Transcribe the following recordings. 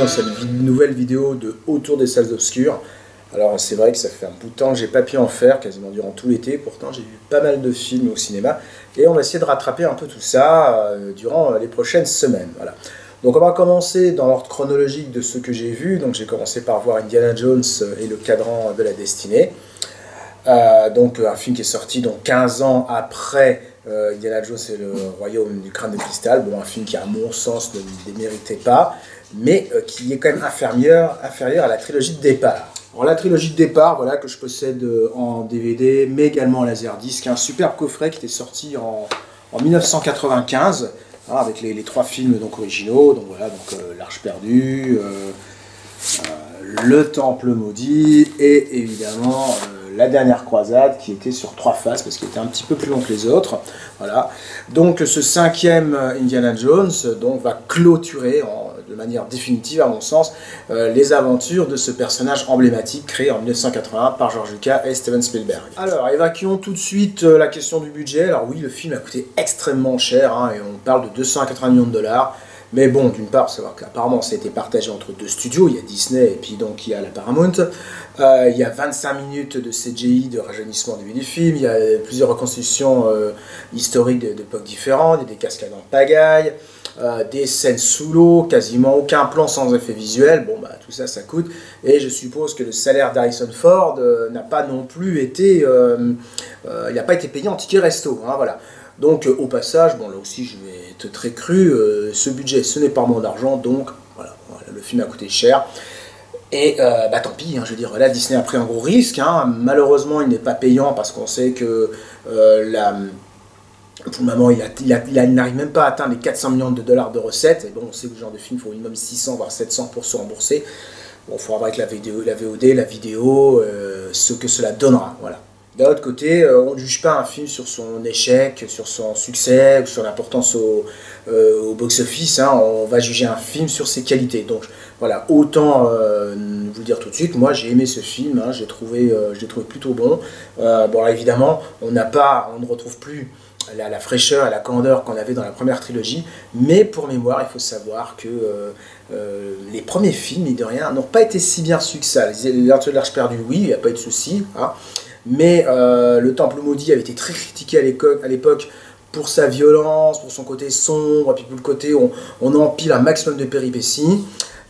cette nouvelle vidéo de Autour des salles obscures. Alors c'est vrai que ça fait un bout de temps que j'ai pas pu en faire, quasiment durant tout l'été, pourtant j'ai vu pas mal de films au cinéma, et on va essayer de rattraper un peu tout ça durant les prochaines semaines. Voilà. Donc on va commencer dans l'ordre chronologique de ce que j'ai vu, donc j'ai commencé par voir Indiana Jones et le cadran de la destinée. Donc un film qui est sorti donc 15 ans après Indiana Jones et le royaume du crâne de cristal. Bon, un film qui à mon sens ne déméritait pas, mais qui est quand même inférieur à la trilogie de départ. Alors, la trilogie de départ, voilà, que je possède en DVD, mais également en laserdisc, un superbe coffret qui était sorti en 1995, hein, avec les trois films donc, originaux, donc voilà, donc L'Arche perdue, Le Temple maudit, et évidemment La Dernière Croisade, qui était sur 3 faces, parce qu'il était un petit peu plus long que les autres. Voilà. Donc ce 5e Indiana Jones donc, va clôturer de manière définitive, à mon sens, les aventures de ce personnage emblématique créé en 1981 par George Lucas et Steven Spielberg. Alors, évacuons tout de suite la question du budget. Alors oui, le film a coûté extrêmement cher, hein, et on parle de 280 millions de dollars. Mais bon, d'une part, faut savoir qu'apparemment ça a été partagé entre 2 studios, il y a Disney et puis donc il y a la Paramount. Il y a 25 minutes de CGI, de rajeunissement du film, il y a plusieurs reconstitutions historiques d'époques différentes, il y a des cascades en pagaille, des scènes sous l'eau, quasiment aucun plan sans effet visuel. Bon, bah tout ça, ça coûte. Et je suppose que le salaire d'Harrison Ford n'a pas non plus été, il n'a pas été payé en ticket resto, hein, voilà. Donc au passage, bon là aussi je vais être très cru, ce budget ce n'est pas mon argent, donc voilà, le film a coûté cher. Et bah tant pis, hein, je veux dire, là Disney a pris un gros risque, hein. Malheureusement il n'est pas payant parce qu'on sait que pour le moment il n'arrive même pas à atteindre les 400 millions de dollars de recettes, et bon on sait que ce genre de film il faut au minimum 600 voire 700 pour se rembourser. Bon, il faudra voir avec la VOD, la vidéo, ce que cela donnera, voilà. D'un autre côté, on ne juge pas un film sur son échec, sur son succès, ou sur l'importance au box-office, hein. On va juger un film sur ses qualités. Donc voilà, autant vous le dire tout de suite, moi j'ai aimé ce film, hein, je l'ai trouvé plutôt bon. Bon alors évidemment, on ne retrouve plus la fraîcheur et la candeur qu'on avait dans la première trilogie, mais pour mémoire, il faut savoir que les premiers films, mine de rien, n'ont pas été si bien reçus que ça. L'Arche perdue, oui, il n'y a pas eu de souci, hein. Mais le Temple maudit avait été très critiqué à l'époque pour sa violence, pour son côté sombre, et puis pour le côté où on empile un maximum de péripéties.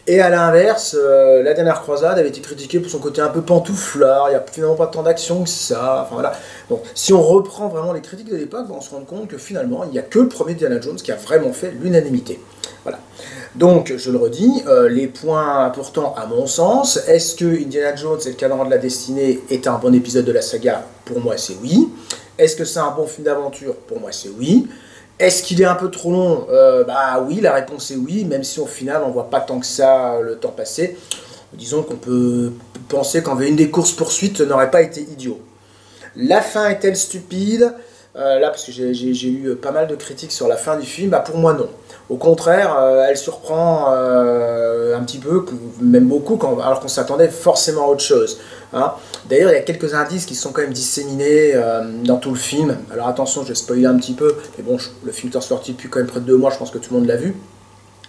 Et à l'inverse, La Dernière Croisade avait été critiquée pour son côté un peu pantouflard, il n'y a finalement pas tant d'action que ça. Enfin, voilà. Donc si on reprend vraiment les critiques de l'époque, on se rend compte que finalement, il n'y a que le premier Indiana Jones qui a vraiment fait l'unanimité. Voilà. Donc, je le redis, les points importants à mon sens, est-ce que Indiana Jones et le cadran de la destinée est un bon épisode de la saga? Pour moi, c'est oui. Est-ce que c'est un bon film d'aventure? Pour moi, c'est oui. Est-ce qu'il est un peu trop long? Bah oui, la réponse est oui, même si au final, on ne voit pas tant que ça le temps passer. Disons qu'on peut penser qu'en une des courses-poursuites n'aurait pas été idiot. La fin est-elle stupide? Là, parce que j'ai lu pas mal de critiques sur la fin du film, bah pour moi non. Au contraire, elle surprend un petit peu, même beaucoup, alors qu'on s'attendait forcément à autre chose, hein. D'ailleurs, il y a quelques indices qui sont quand même disséminés dans tout le film. Alors attention, je vais spoiler un petit peu, mais bon, le film est sorti depuis quand même près de 2 mois, je pense que tout le monde l'a vu.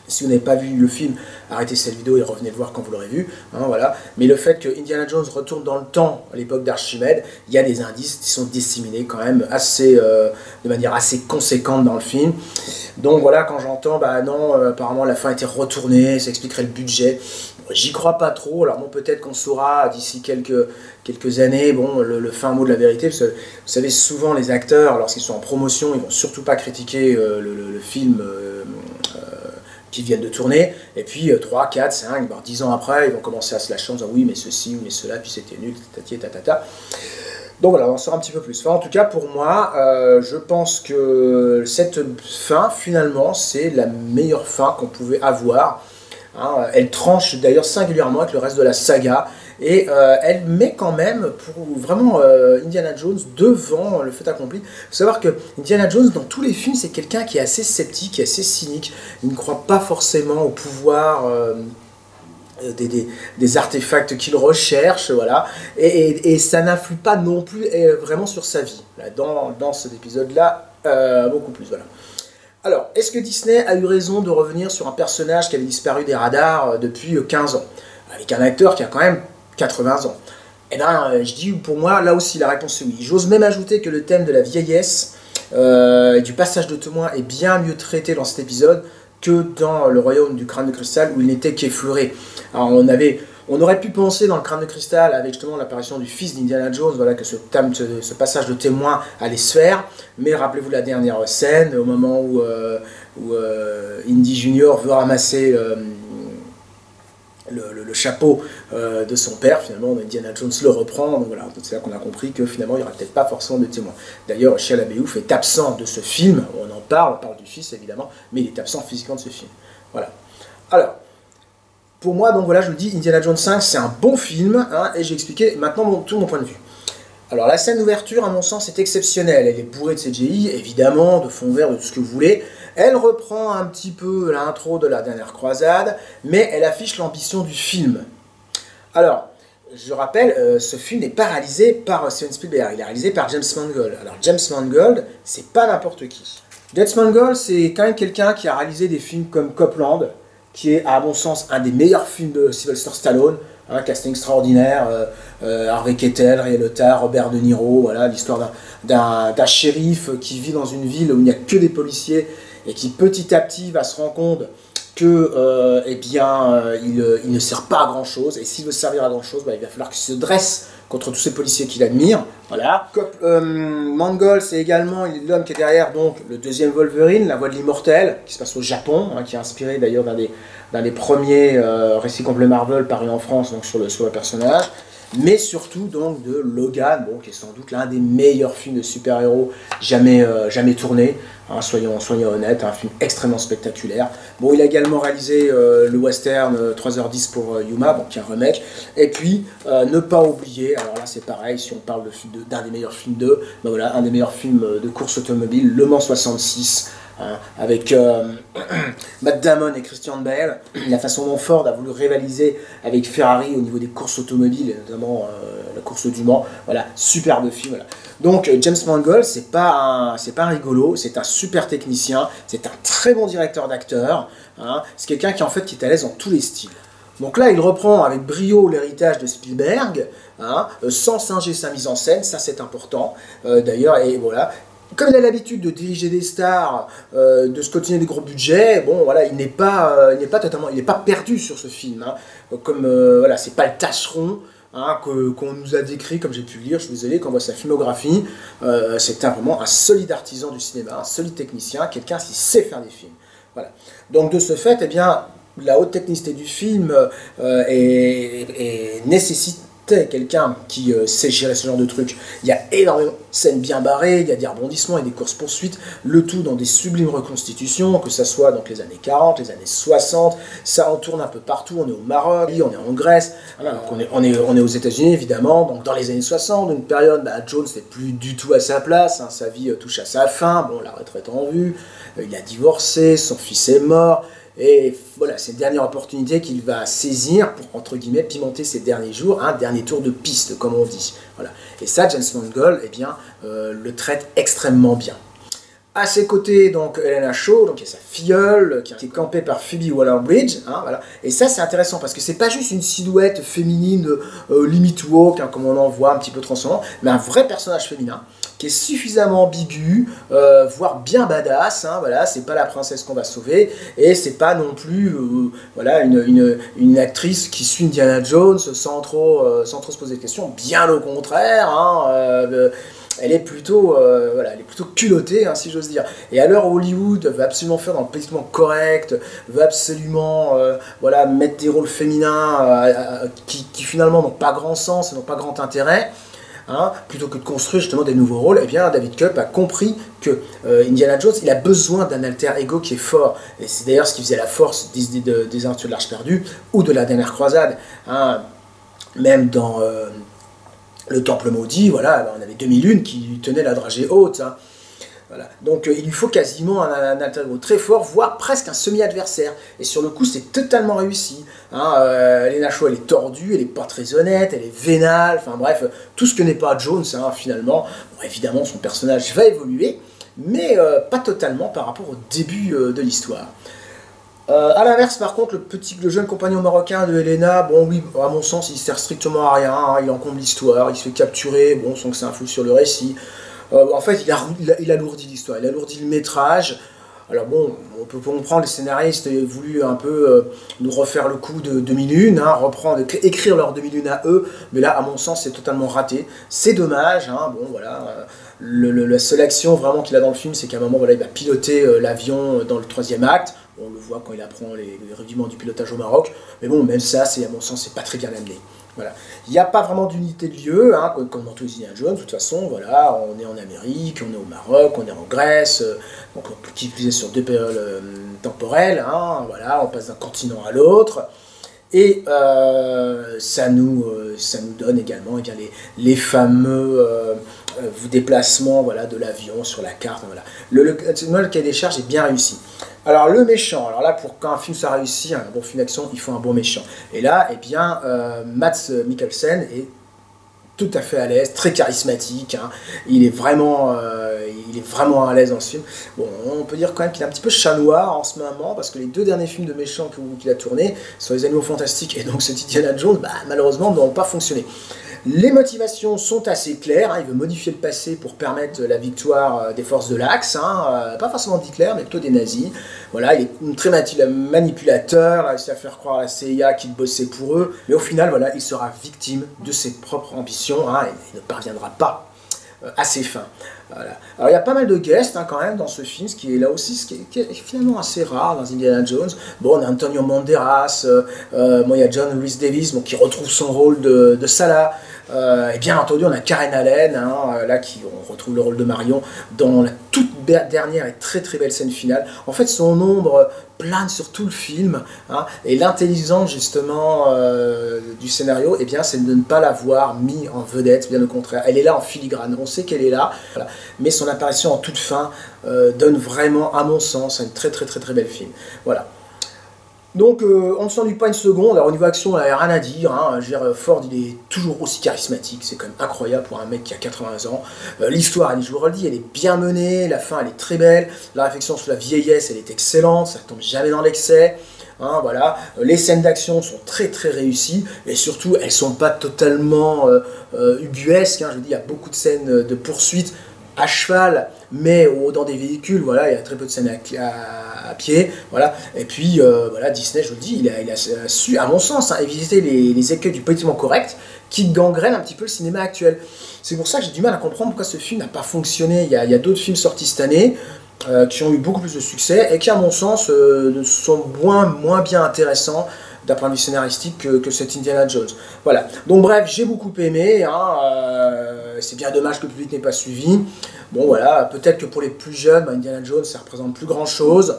Si vous n'avez pas vu le film, arrêtez cette vidéo et revenez le voir quand vous l'aurez vu, hein, voilà. Mais le fait que Indiana Jones retourne dans le temps à l'époque d'Archimède, il y a des indices qui sont disséminés quand même de manière assez conséquente dans le film. Donc voilà, quand j'entends, bah non, apparemment la fin a été retournée, ça expliquerait le budget. Bon, j'y crois pas trop, alors bon, peut-être qu'on saura d'ici quelques années, bon, le fin mot de la vérité, parce que vous savez, souvent les acteurs, lorsqu'ils sont en promotion, ils vont surtout pas critiquer le film qui viennent de tourner, et puis 3, 4, 5, voire 10 ans après, ils vont commencer à se lâcher en disant oui, mais ceci, oui, mais cela, puis c'était nul, tatati, tatata. Donc voilà, on en saura un petit peu plus. Enfin, en tout cas, pour moi, je pense que cette fin, finalement, c'est la meilleure fin qu'on pouvait avoir, hein. Elle tranche d'ailleurs singulièrement avec le reste de la saga, et elle met quand même pour vraiment Indiana Jones devant le fait accompli. Il faut savoir que Indiana Jones, dans tous les films, c'est quelqu'un qui est assez sceptique, qui est assez cynique. Il ne croit pas forcément au pouvoir des artefacts qu'il recherche, voilà. Et ça n'influe pas non plus vraiment sur sa vie. Là, dans cet épisode-là, beaucoup plus, voilà. Alors, est-ce que Disney a eu raison de revenir sur un personnage qui avait disparu des radars depuis 15 ans, avec un acteur qui a quand même 80 ans? Eh bien, je dis pour moi, là aussi, la réponse est oui. J'ose même ajouter que le thème de la vieillesse et du passage de témoin est bien mieux traité dans cet épisode que dans le royaume du crâne de cristal où il n'était qu'effleuré. Alors, on aurait pu penser dans le crâne de cristal, avec justement l'apparition du fils d'Indiana Jones, voilà, que ce passage de témoin allait se faire. Mais rappelez-vous la dernière scène, au moment où Indy Junior veut ramasser le chapeau de son père, finalement Indiana Jones le reprend, donc voilà, c'est là qu'on a compris que finalement il n'y aura peut-être pas forcément de témoin. D'ailleurs, Shia LaBeouf est absent de ce film, on parle du fils évidemment, mais il est absent physiquement de ce film. Voilà. Alors, pour moi, donc voilà, je vous dis, Indiana Jones 5, c'est un bon film, hein, et j'ai expliqué maintenant tout mon point de vue. Alors la scène d'ouverture, à mon sens, est exceptionnelle. Elle est bourrée de CGI, évidemment, de fond vert, de tout ce que vous voulez. Elle reprend un petit peu l'intro de la dernière croisade, mais elle affiche l'ambition du film. Alors, je rappelle, ce film n'est pas réalisé par Steven Spielberg, il est réalisé par James Mangold. Alors James Mangold, c'est pas n'importe qui. James Mangold, c'est quand même quelqu'un qui a réalisé des films comme Copland, qui est, à mon sens, un des meilleurs films de Sylvester Stallone, un casting extraordinaire, Harvey Keitel, Ray Liotta, Robert De Niro, voilà, l'histoire d'un shérif qui vit dans une ville où il n'y a que des policiers et qui petit à petit va se rendre compte que il ne sert pas à grand chose, et s'il veut servir à grand chose, il va falloir qu'il se dresse contre tous ces policiers qu'il admire. Voilà. Mangold, c'est également l'homme qui est derrière donc le deuxième Wolverine, La Voix de l'Immortel, qui se passe au Japon, hein, qui est inspiré d'ailleurs d'un des premiers récits complets Marvel parus en France, donc sur le personnage, mais surtout donc de Logan, bon, qui est sans doute l'un des meilleurs films de super-héros jamais tournés, hein, soyons honnêtes, un film extrêmement spectaculaire. Bon, il a également réalisé le western 3h10 pour Yuma, bon, qui est un remake, et puis ne pas oublier, alors là c'est pareil, si on parle d'un des meilleurs films ben voilà, un des meilleurs films de course automobile, Le Mans 66, hein, avec Matt Damon et Christian Bale, la façon dont Ford a voulu rivaliser avec Ferrari au niveau des courses automobiles, et notamment la course du Mans, voilà, superbe film. Voilà. Donc James Mangold, c'est pas un rigolo, c'est un super technicien, c'est un très bon directeur d'acteurs, hein, c'est quelqu'un qui est à l'aise dans tous les styles. Donc là, il reprend avec brio l'héritage de Spielberg, hein, sans singer sa mise en scène, ça c'est important, d'ailleurs, et voilà. Comme il a l'habitude de diriger des stars, de se continuer des gros budgets, bon voilà, il n'est pas perdu sur ce film, hein. Comme voilà, c'est pas le tâcheron, hein, qu'on nous a décrit, comme j'ai pu le lire, je suis désolé, quand on voit sa filmographie, c'est vraiment un solide artisan du cinéma, un solide technicien, quelqu'un qui sait faire des films. Voilà. Donc de ce fait, eh bien, la haute technicité du film nécessite quelqu'un qui sait gérer ce genre de truc. Il y a énormément de scènes bien barrées, il y a des rebondissements et des courses-poursuites, le tout dans des sublimes reconstitutions, que ça soit donc les années 40, les années 60, ça en tourne un peu partout, on est au Maroc, on est en Grèce, voilà, donc on est aux États-Unis évidemment, donc dans les années 60, une période, Jones n'est plus du tout à sa place, hein, sa vie touche à sa fin, bon, la retraite en vue, il a divorcé, son fils est mort. Et voilà, c'est une dernière opportunité qu'il va saisir pour, entre guillemets, pimenter ses derniers jours, un dernier tour de piste, comme on dit. Voilà. Et ça, James Mangold, eh bien, le traite extrêmement bien. À ses côtés, donc, Helena Shaw, donc, il y a sa filleule, qui est campée par Phoebe Waller-Bridge, hein, voilà. Et ça, c'est intéressant, parce que c'est pas juste une silhouette féminine, limit woke, hein, comme on en voit, un petit peu transformant, mais un vrai personnage féminin, qui est suffisamment ambigu, voire bien badass, hein, voilà, c'est pas la princesse qu'on va sauver, et c'est pas non plus voilà, une actrice qui suit Indiana Jones sans trop se poser de questions, bien au contraire, hein, elle est plutôt culottée, hein, si j'ose dire. Et à l'heure où Hollywood veut absolument faire dans le politiquement correct, veut absolument voilà, mettre des rôles féminins qui finalement n'ont pas grand sens et n'ont pas grand intérêt, hein, plutôt que de construire justement des nouveaux rôles, eh bien David Koepp a compris que Indiana Jones, il a besoin d'un alter ego qui est fort. Et c'est d'ailleurs ce qui faisait la force des Aventures de l'Arche perdue ou de la dernière croisade. Hein. Même dans le Temple maudit, voilà, on avait 2001 qui tenait la dragée haute. Hein. Voilà. Donc il lui faut quasiment un alter ego très fort, voire presque un semi-adversaire. Et sur le coup, c'est totalement réussi. Hein, Helena Shaw, elle est tordue, elle n'est pas très honnête, elle est vénale, enfin bref, tout ce que n'est pas Jones, hein, finalement. Bon, évidemment, son personnage va évoluer, mais pas totalement par rapport au début de l'histoire. A l'inverse, par contre, le jeune compagnon marocain de Helena, bon oui, à mon sens, il sert strictement à rien, hein, il encombre l'histoire, il se fait capturer, bon, sans que ça influe sur le récit. En fait, il alourdit l'histoire, il alourdit le métrage. Alors bon, on peut comprendre, les scénaristes ont voulu un peu nous refaire le coup de 2001, hein, écrire leur 2001 à eux, mais là, à mon sens, c'est totalement raté. C'est dommage, hein, bon voilà, la seule action vraiment qu'il a dans le film, c'est qu'à un moment, voilà, il va piloter l'avion dans le 3e acte. On le voit quand il apprend les rudiments du pilotage au Maroc, mais bon, même ça, à mon sens, c'est pas très bien amené. Voilà. Il n'y a pas vraiment d'unité de lieu, hein, comme dans tous les Indiana Jones, de toute façon, voilà, on est en Amérique, on est au Maroc, on est en Grèce, donc qui plus est sur 2 périodes temporelles, hein, voilà, on passe d'un continent à l'autre, et ça nous donne également eh bien, les fameux déplacements voilà, de l'avion sur la carte. Voilà. Le cahier des charges est bien réussi. Alors le méchant, alors là pour qu'un film soit réussi, un bon film d'action, il faut un bon méchant. Et là, eh bien, Mads Mikkelsen est tout à fait à l'aise, très charismatique, hein. Il est vraiment à l'aise dans ce film. Bon, on peut dire quand même qu'il est un petit peu chat noir en ce moment, parce que les 2 derniers films de méchants qu'il a tournés sur les Animaux Fantastiques et donc cet Indiana Jones, bah, malheureusement, n'ont pas fonctionné. Les motivations sont assez claires, hein. Il veut modifier le passé pour permettre la victoire des forces de l'Axe, hein. Pas forcément d'Hitler, mais plutôt des nazis. Voilà, il est très manipulateur, il a réussi à faire croire à la CIA qu'il bossait pour eux, mais au final, voilà, il sera victime de ses propres ambitions, hein, et il ne parviendra pas à ses fins. Voilà. Alors il y a pas mal de guests hein, quand même dans ce film, ce qui est là aussi, ce qui est finalement assez rare dans Indiana Jones. Bon, on a Antonio Banderas, bon, il y a John Rhys Davies bon, qui retrouve son rôle de Salah. Et bien entendu, on a Karen Allen, hein, là on retrouve le rôle de Marion dans la toute dernière et très très belle scène finale. En fait, son ombre plane sur tout le film, hein, et l'intelligence justement du scénario, eh bien, c'est de ne pas l'avoir mis en vedette, bien au contraire. Elle est là en filigrane, on sait qu'elle est là, voilà, mais son apparition en toute fin donne vraiment, à mon sens, un très très très très bel film. Voilà. Donc on ne s'ennuie pas une seconde. Alors au niveau action, il n'y a rien à dire, hein. Ford il est toujours aussi charismatique, c'est quand même incroyable pour un mec qui a 80 ans. L'histoire, je vous le redis, elle est bien menée, la fin elle est très belle, la réflexion sur la vieillesse elle est excellente, ça ne tombe jamais dans l'excès. Hein, voilà. Les scènes d'action sont très très réussies et surtout elles ne sont pas totalement ubuesques, hein. Je vous dis, il y a beaucoup de scènes de poursuite à cheval, mais dans des véhicules, voilà, il y a très peu de scènes à pied, voilà. Et puis, voilà, Disney, je vous le dis, il a su, à mon sens, hein, éviter les écueils du politiquement correct qui gangrènent un petit peu le cinéma actuel. C'est pour ça que j'ai du mal à comprendre pourquoi ce film n'a pas fonctionné. Il y a d'autres films sortis cette année qui ont eu beaucoup plus de succès et qui, à mon sens, sont moins bien intéressants d'un point de vue scénaristique que cet Indiana Jones. Voilà. Donc bref, j'ai beaucoup aimé, hein, c'est bien dommage que le public n'ait pas suivi. Bon voilà, peut-être que pour les plus jeunes, Indiana Jones, ça représente plus grand chose.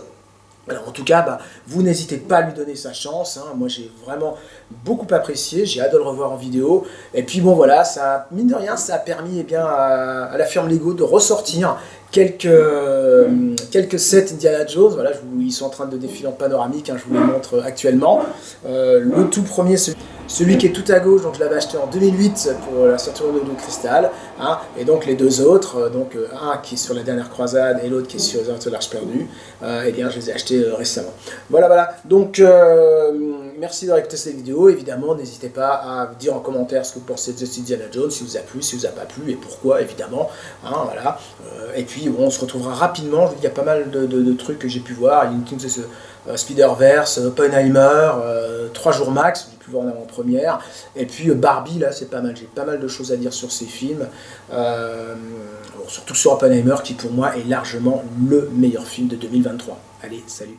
Alors en tout cas, vous n'hésitez pas à lui donner sa chance, hein. Moi j'ai vraiment beaucoup apprécié, j'ai hâte de le revoir en vidéo. Et puis bon voilà, ça, mine de rien, ça a permis à la firme Lego de ressortir quelques sets Indiana Jones. Voilà, ils sont en train de défiler en panoramique, hein, je vous les montre actuellement. Le tout premier, celui qui est tout à gauche, donc je l'avais acheté en 2008 pour la sortie de Cristal, hein, et donc les 2 autres, donc un qui est sur la dernière croisade et l'autre qui est sur les Aventures de l'Arche perdue, eh bien je les ai achetés récemment. Voilà, donc merci d'avoir écouté cette vidéo. Évidemment, n'hésitez pas à dire en commentaire ce que vous pensez de The Indiana Jones, si vous a plu, si vous a pas plu et pourquoi, évidemment, hein, voilà. Et puis bon, on se retrouvera rapidement. Je vous dis, il y a pas mal de trucs que j'ai pu voir. Il y a une Spider-Verse, Oppenheimer, 3 jours max, j'ai pu voir en avant-première. Et puis Barbie, là, c'est pas mal. J'ai pas mal de choses à dire sur ces films. Surtout sur Oppenheimer, qui pour moi est largement le meilleur film de 2023. Allez, salut!